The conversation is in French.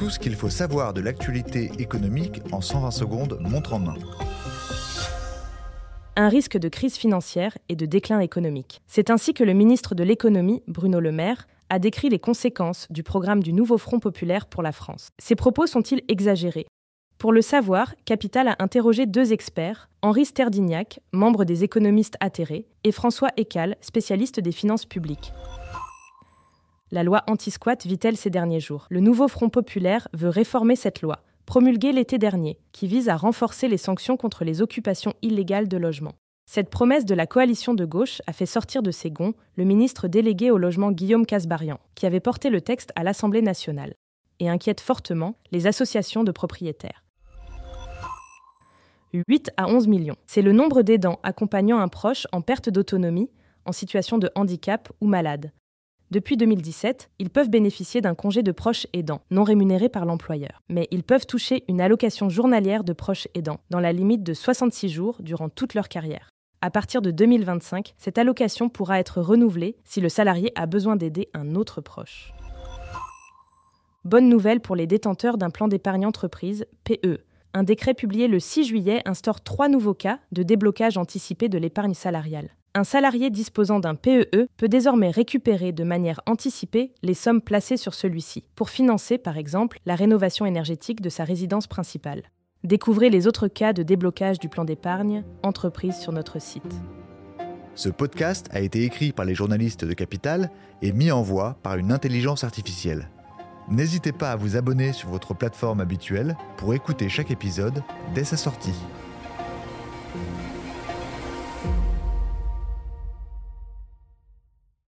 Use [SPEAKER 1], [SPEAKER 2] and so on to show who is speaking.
[SPEAKER 1] Tout ce qu'il faut savoir de l'actualité économique en 120 secondes, montre en main.
[SPEAKER 2] Un risque de crise financière et de déclin économique. C'est ainsi que le ministre de l'économie, Bruno Le Maire, a décrit les conséquences du programme du nouveau Front populaire pour la France. Ces propos sont-ils exagérés ? Pour le savoir, Capital a interrogé 2 experts, Henri Sterdignac, membre des économistes atterrés, et François Eccal, spécialiste des finances publiques. La loi anti-squat vit-elle ces derniers jours ? Le nouveau Front populaire veut réformer cette loi, promulguée l'été dernier, qui vise à renforcer les sanctions contre les occupations illégales de logements. Cette promesse de la coalition de gauche a fait sortir de ses gonds le ministre délégué au logement Guillaume Kasbarian, qui avait porté le texte à l'Assemblée nationale, et inquiète fortement les associations de propriétaires. 8 à 11 millions. C'est le nombre d'aidants accompagnant un proche en perte d'autonomie, en situation de handicap ou malade. Depuis 2017, ils peuvent bénéficier d'un congé de proche aidant, non rémunéré par l'employeur. Mais ils peuvent toucher une allocation journalière de proche aidant, dans la limite de 66 jours durant toute leur carrière. À partir de 2025, cette allocation pourra être renouvelée si le salarié a besoin d'aider un autre proche. Bonne nouvelle pour les détenteurs d'un plan d'épargne entreprise, PE. Un décret publié le 6 juillet instaure 3 nouveaux cas de déblocage anticipé de l'épargne salariale. Un salarié disposant d'un PEE peut désormais récupérer de manière anticipée les sommes placées sur celui-ci, pour financer, par exemple, la rénovation énergétique de sa résidence principale. Découvrez les autres cas de déblocage du plan d'épargne entreprise sur notre site.
[SPEAKER 1] Ce podcast a été écrit par les journalistes de Capital et mis en voix par une intelligence artificielle. N'hésitez pas à vous abonner sur votre plateforme habituelle pour écouter chaque épisode dès sa sortie.